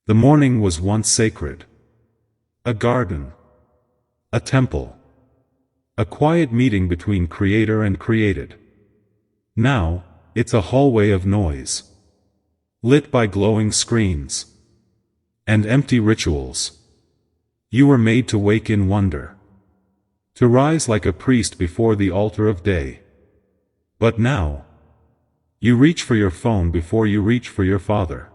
The morning was once sacred. A garden. A temple. A quiet meeting between creator and created. Now, it's a hallway of noise. Lit by glowing screens. And empty rituals. You were made to wake in wonder. To rise like a priest before the altar of day. But now, you reach for your phone before you reach for your Father.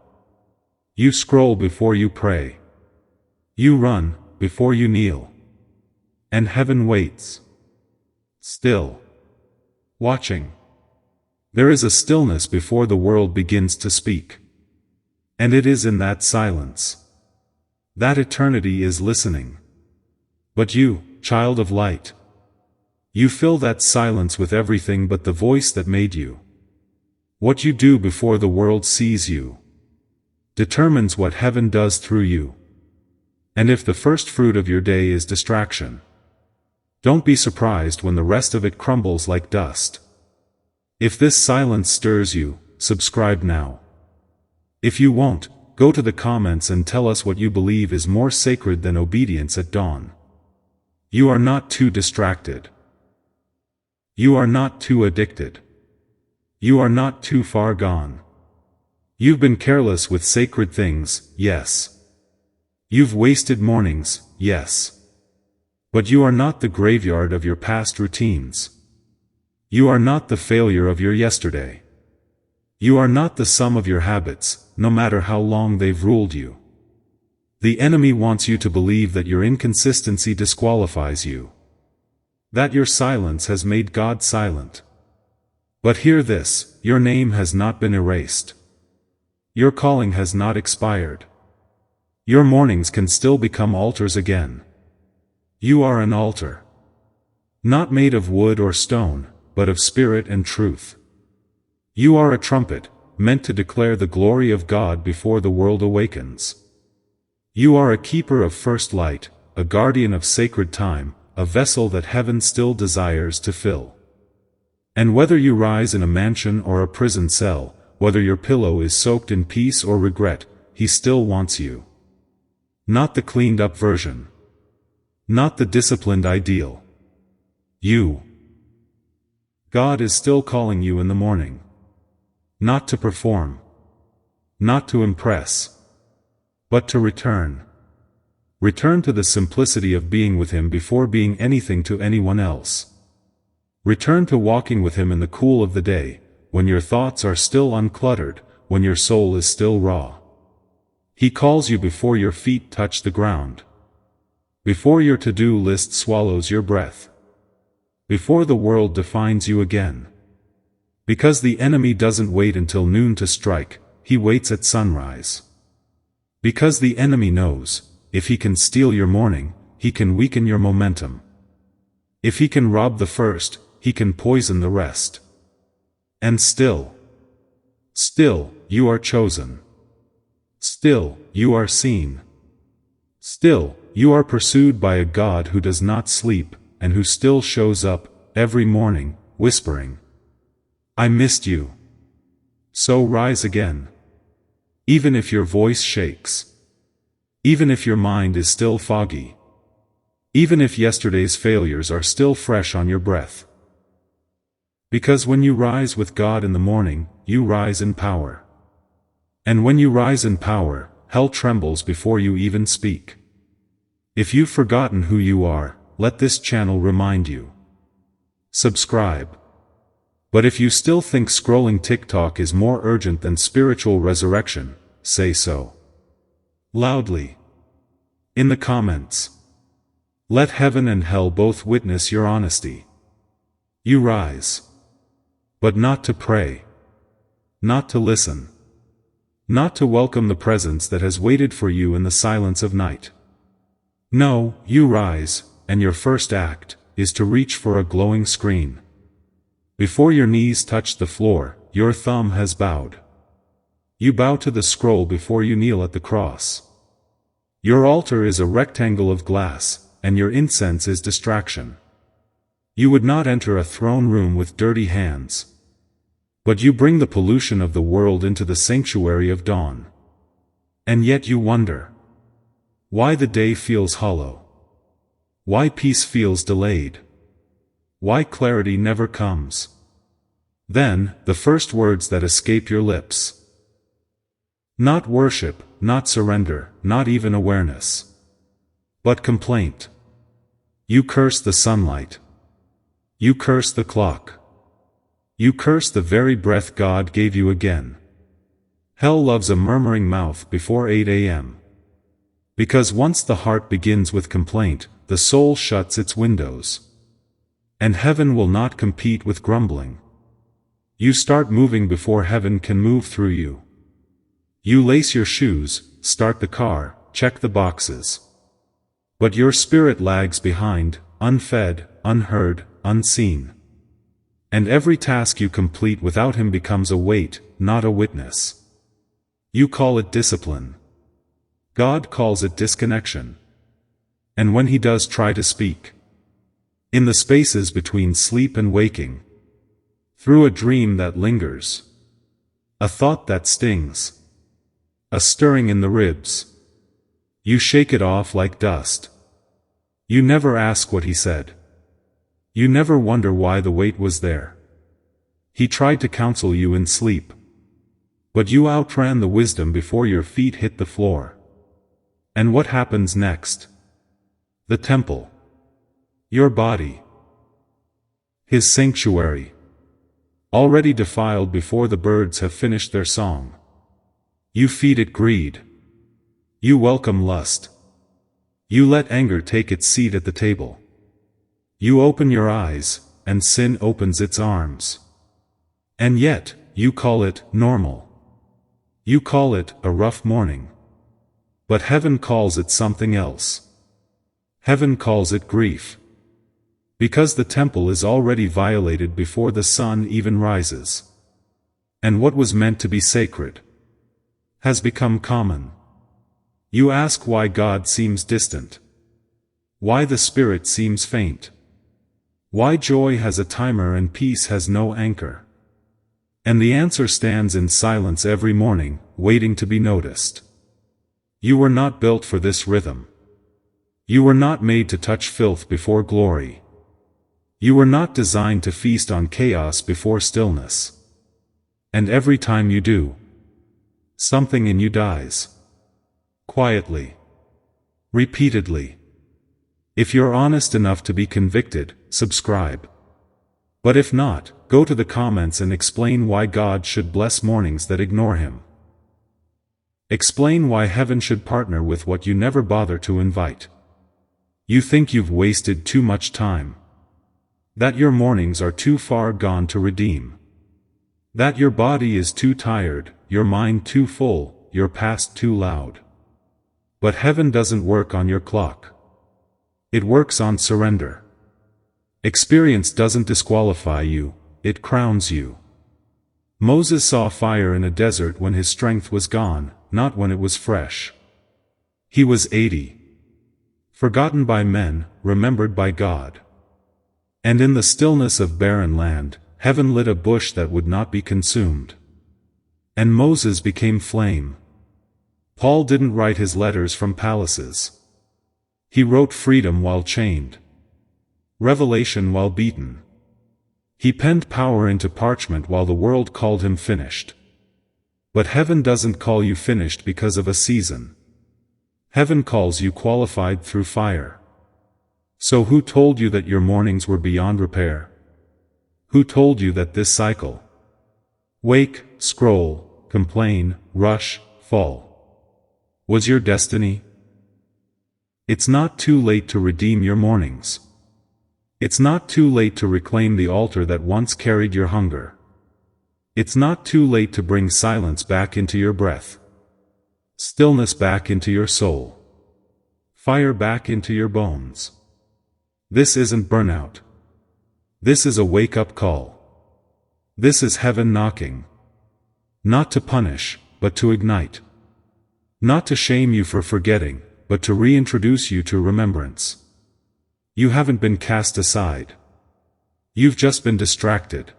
You scroll before you pray. You run before you kneel. And heaven waits. Still. Watching. There is a stillness before the world begins to speak. And it is in that silence. That eternity is listening. But you, child of light. You fill that silence with everything but the voice that made you. What you do before the world sees you determines what heaven does through you. And if the first fruit of your day is distraction, don't be surprised when the rest of it crumbles like dust. If this silence stirs you, subscribe now. If you won't, go to the comments and tell us what you believe is more sacred than obedience at dawn. You are not too distracted. You are not too addicted. You are not too far gone. You've been careless with sacred things, yes. You've wasted mornings, yes. But you are not the graveyard of your past routines. You are not the failure of your yesterday. You are not the sum of your habits, no matter how long they've ruled you. The enemy wants you to believe that your inconsistency disqualifies you. That your silence has made God silent. But hear this, your name has not been erased. Your calling has not expired. Your mornings can still become altars again. You are an altar. Not made of wood or stone, but of spirit and truth. You are a trumpet, meant to declare the glory of God before the world awakens. You are a keeper of first light, a guardian of sacred time, a vessel that heaven still desires to fill. And whether you rise in a mansion or a prison cell, whether your pillow is soaked in peace or regret, He still wants you. Not the cleaned-up version. Not the disciplined ideal. You. God is still calling you in the morning. Not to perform. Not to impress. But to return. Return to the simplicity of being with Him before being anything to anyone else. Return to walking with Him in the cool of the day, when your thoughts are still uncluttered, when your soul is still raw. He calls you before your feet touch the ground. Before your to-do list swallows your breath. Before the world defines you again. Because the enemy doesn't wait until noon to strike, he waits at sunrise. Because the enemy knows, if he can steal your morning, he can weaken your momentum. If he can rob the first, he can poison the rest. And still, you are chosen. Still, you are seen. Still, you are pursued by a God who does not sleep, and who still shows up, every morning, whispering, "I missed you." So rise again. Even if your voice shakes. Even if your mind is still foggy. Even if yesterday's failures are still fresh on your breath. Because when you rise with God in the morning, you rise in power. And when you rise in power, hell trembles before you even speak. If you've forgotten who you are, let this channel remind you. Subscribe. But if you still think scrolling TikTok is more urgent than spiritual resurrection, say so. Loudly. In the comments. Let heaven and hell both witness your honesty. You rise. But not to pray. Not to listen. Not to welcome the presence that has waited for you in the silence of night. No, you rise, and your first act is to reach for a glowing screen. Before your knees touch the floor, your thumb has bowed. You bow to the scroll before you kneel at the cross. Your altar is a rectangle of glass, and your incense is distraction. You would not enter a throne room with dirty hands. But you bring the pollution of the world into the sanctuary of dawn. And yet you wonder why the day feels hollow, why peace feels delayed, why clarity never comes. Then, the first words that escape your lips. Not worship, not surrender, not even awareness. But complaint. You curse the sunlight. You curse the clock. You curse the very breath God gave you again. Hell loves a murmuring mouth before 8 a.m. Because once the heart begins with complaint, the soul shuts its windows. And heaven will not compete with grumbling. You start moving before heaven can move through you. You lace your shoes, start the car, check the boxes. But your spirit lags behind, unfed, unheard, unseen. And every task you complete without him becomes a weight, not a witness. You call it discipline. God calls it disconnection. And when he does try to speak, in the spaces between sleep and waking, through a dream that lingers, a thought that stings, a stirring in the ribs, you shake it off like dust. You never ask what he said. You never wonder why the weight was there. He tried to counsel you in sleep, but you outran the wisdom before your feet hit the floor. And what happens next? The temple. Your body. His sanctuary. Already defiled before the birds have finished their song. You feed it greed. You welcome lust. You let anger take its seat at the table. You open your eyes, and sin opens its arms. And yet, you call it normal. You call it a rough morning. But heaven calls it something else. Heaven calls it grief. Because the temple is already violated before the sun even rises. And what was meant to be sacred has become common. You ask why God seems distant. Why the spirit seems faint. Why joy has a timer and peace has no anchor. And the answer stands in silence every morning, waiting to be noticed. You were not built for this rhythm. You were not made to touch filth before glory. You were not designed to feast on chaos before stillness. And every time you do, something in you dies. Quietly. Repeatedly. If you're honest enough to be convicted, subscribe. But if not, go to the comments and explain why God should bless mornings that ignore him. Explain why heaven should partner with what you never bother to invite. You think you've wasted too much time. That your mornings are too far gone to redeem. That your body is too tired, your mind too full, your past too loud. But heaven doesn't work on your clock. It works on surrender. Experience doesn't disqualify you, it crowns you. Moses saw fire in a desert when his strength was gone, not when it was fresh. He was 80. Forgotten by men, remembered by God. And in the stillness of barren land, heaven lit a bush that would not be consumed. And Moses became flame. Paul didn't write his letters from palaces. He wrote freedom while chained. Revelation while beaten. He penned power into parchment while the world called him finished. But heaven doesn't call you finished because of a season. Heaven calls you qualified through fire. So who told you that your mornings were beyond repair? Who told you that this cycle? Wake, scroll, complain, rush, fall. Was your destiny? It's not too late to redeem your mornings. It's not too late to reclaim the altar that once carried your hunger. It's not too late to bring silence back into your breath. Stillness back into your soul. Fire back into your bones. This isn't burnout. This is a wake-up call. This is heaven knocking. Not to punish, but to ignite. Not to shame you for forgetting, but to reintroduce you to remembrance. You haven't been cast aside. You've just been distracted.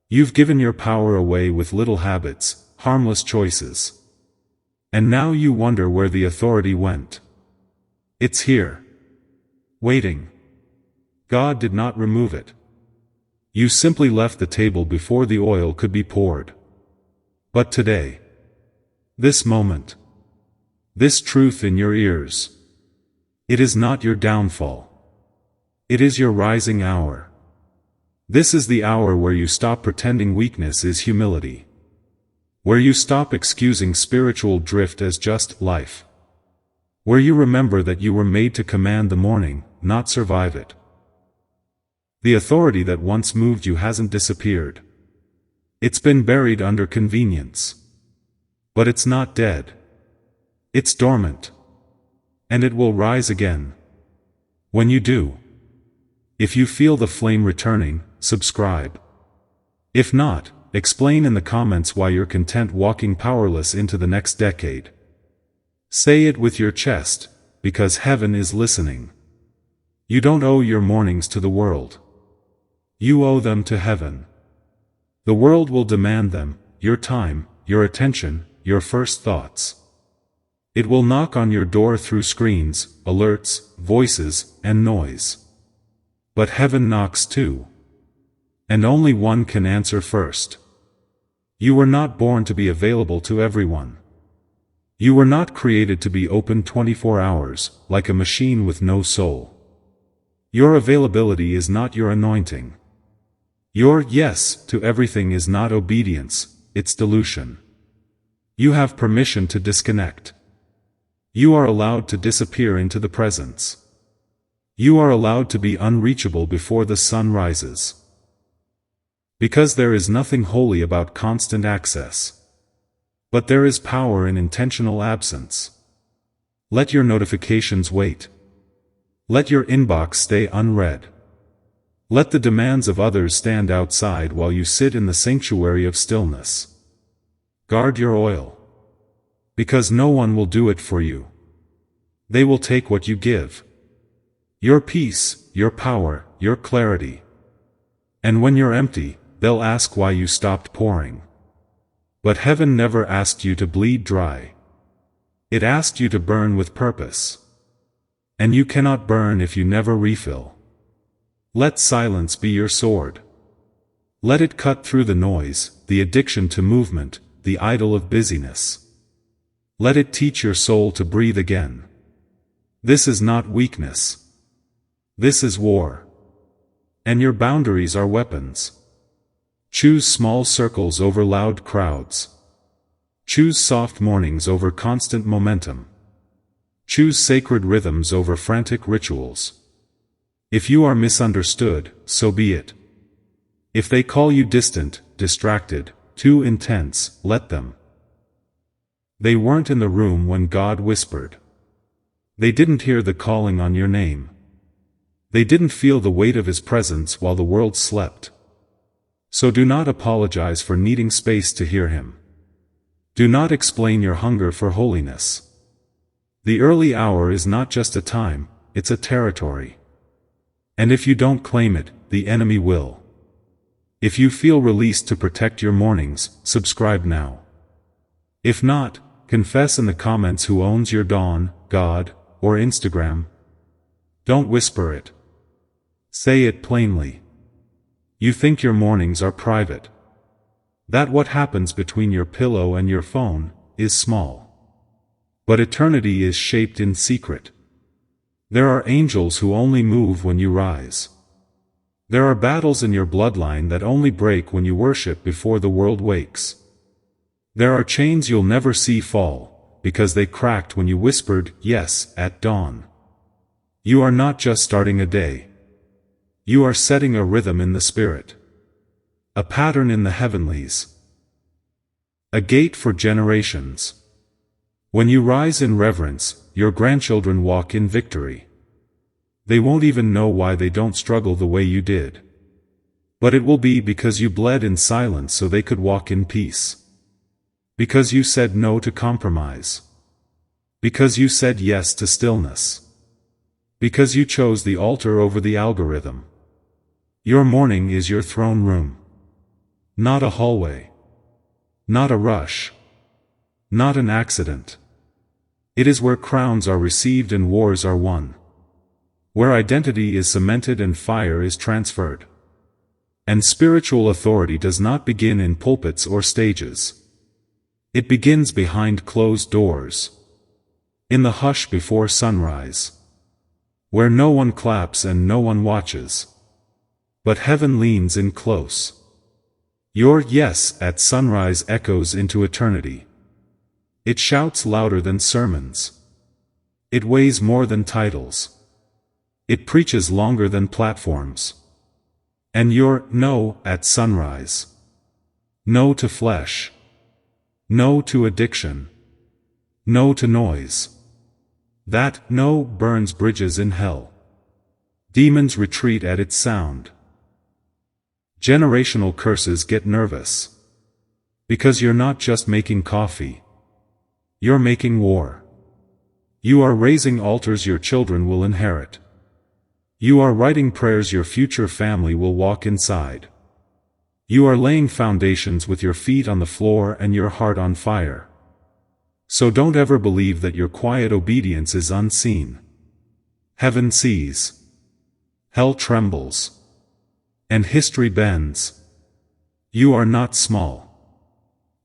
You've given your power away with little habits, harmless choices. And now you wonder where the authority went. It's here. Waiting. God did not remove it. You simply left the table before the oil could be poured. But today, this moment, this truth in your ears, it is not your downfall. It is your rising hour. This is the hour where you stop pretending weakness is humility. Where you stop excusing spiritual drift as just life. Where you remember that you were made to command the morning, not survive it. The authority that once moved you hasn't disappeared. It's been buried under convenience. But it's not dead. It's dormant. And it will rise again. When you do, if you feel the flame returning, subscribe. If not, explain in the comments why you're content walking powerless into the next decade. Say it with your chest, because heaven is listening. You don't owe your mornings to the world. You owe them to heaven. The world will demand them, your time, your attention, your first thoughts. It will knock on your door through screens, alerts, voices, and noise. But heaven knocks too. And only one can answer first. You were not born to be available to everyone. You were not created to be open 24 hours, like a machine with no soul. Your availability is not your anointing. Your yes to everything is not obedience, it's dilution. You have permission to disconnect. You are allowed to disappear into the presence. You are allowed to be unreachable before the sun rises. Because there is nothing holy about constant access. But there is power in intentional absence. Let your notifications wait. Let your inbox stay unread. Let the demands of others stand outside while you sit in the sanctuary of stillness. Guard your oil. Because no one will do it for you. They will take what you give. Your peace, your power, your clarity. And when you're empty, they'll ask why you stopped pouring. But heaven never asked you to bleed dry. It asked you to burn with purpose. And you cannot burn if you never refill. Let silence be your sword. Let it cut through the noise, the addiction to movement, the idol of busyness. Let it teach your soul to breathe again. This is not weakness. This is war. And your boundaries are weapons. Choose small circles over loud crowds. Choose soft mornings over constant momentum. Choose sacred rhythms over frantic rituals. If you are misunderstood, so be it. If they call you distant, distracted, too intense, let them. They weren't in the room when God whispered. They didn't hear the calling on your name. They didn't feel the weight of His presence while the world slept. So do not apologize for needing space to hear Him. Do not explain your hunger for holiness. The early hour is not just a time, it's a territory. And if you don't claim it, the enemy will. If you feel released to protect your mornings, subscribe now. If not, confess in the comments who owns your dawn, God, or Instagram. Don't whisper it. Say it plainly. You think your mornings are private. That what happens between your pillow and your phone is small. But eternity is shaped in secret. There are angels who only move when you rise. There are battles in your bloodline that only break when you worship before the world wakes. There are chains you'll never see fall, because they cracked when you whispered yes at dawn. You are not just starting a day. You are setting a rhythm in the spirit. A pattern in the heavenlies. A gate for generations. When you rise in reverence, your grandchildren walk in victory. They won't even know why they don't struggle the way you did. But it will be because you bled in silence so they could walk in peace. Because you said no to compromise. Because you said yes to stillness. Because you chose the altar over the algorithm. Your morning is your throne room. Not a hallway. Not a rush. not an accident. It is where crowns are received and wars are won. Where identity is cemented and fire is transferred. And spiritual authority does not begin in pulpits or stages. It begins behind closed doors. In the hush before sunrise. Where no one claps and no one watches. But heaven leans in close. Your yes at sunrise echoes into eternity. It shouts louder than sermons. It weighs more than titles. It preaches longer than platforms. And your no at sunrise. No to flesh. No to addiction. No to noise. That no burns bridges in hell. Demons retreat at its sound. Generational curses get nervous. Because you're not just making coffee. You're making war. You are raising altars your children will inherit. You are writing prayers your future family will walk inside. You are laying foundations with your feet on the floor and your heart on fire. So don't ever believe that your quiet obedience is unseen. Heaven sees. Hell trembles. And history bends. You are not small.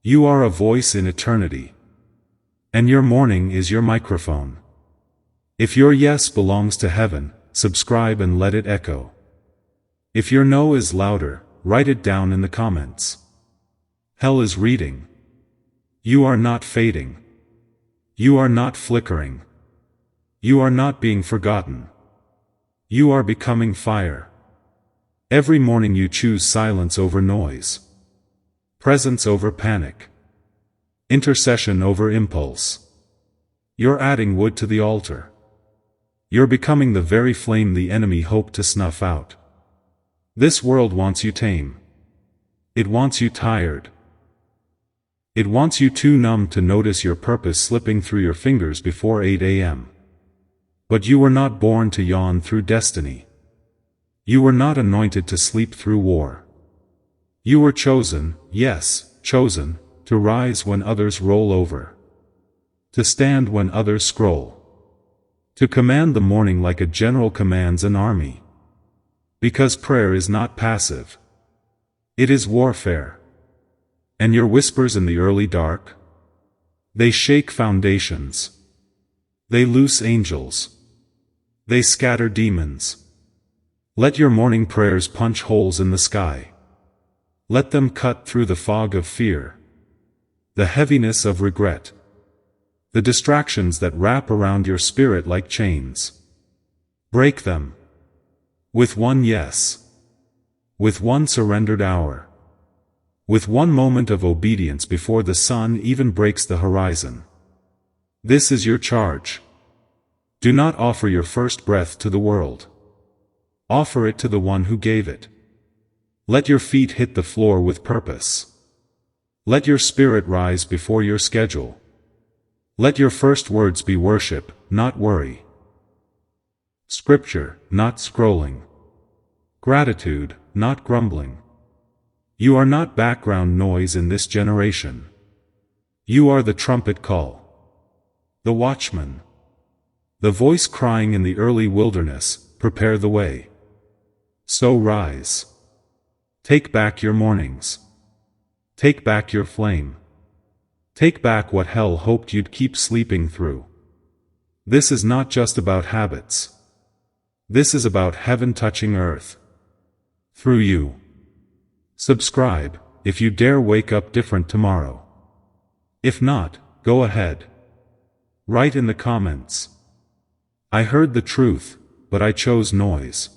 You are a voice in eternity. And your morning is your microphone. If your yes belongs to heaven, subscribe and let it echo. If your no is louder, write it down in the comments. Hell is reading. You are not fading. You are not flickering. You are not being forgotten. You are becoming fire. Every morning you choose silence over noise. Presence over panic. Intercession over impulse. You're adding wood to the altar. You're becoming the very flame the enemy hoped to snuff out. This world wants you tame. It wants you tired. It wants you too numb to notice your purpose slipping through your fingers before 8 a.m. But you were not born to yawn through destiny. You were not anointed to sleep through war. You were chosen, yes, chosen, to rise when others roll over. To stand when others scroll. To command the morning like a general commands an army. Because prayer is not passive. It is warfare. And your whispers in the early dark? They shake foundations. They loose angels. They scatter demons. Let your morning prayers punch holes in the sky. Let them cut through the fog of fear. The heaviness of regret. The distractions that wrap around your spirit like chains. Break them. With one yes. With one surrendered hour. With one moment of obedience before the sun even breaks the horizon. This is your charge. Do not offer your first breath to the world. Offer it to the one who gave it. Let your feet hit the floor with purpose. Let your spirit rise before your schedule. Let your first words be worship, not worry. Scripture, not scrolling. Gratitude, not grumbling. You are not background noise in this generation. You are the trumpet call. The watchman. The voice crying in the early wilderness, prepare the way. So rise. Take back your mornings. Take back your flame. Take back what hell hoped you'd keep sleeping through. This is not just about habits. This is about heaven touching earth. Through you. Subscribe, if you dare wake up different tomorrow. If not, go ahead. Write in the comments. I heard the truth, but I chose noise.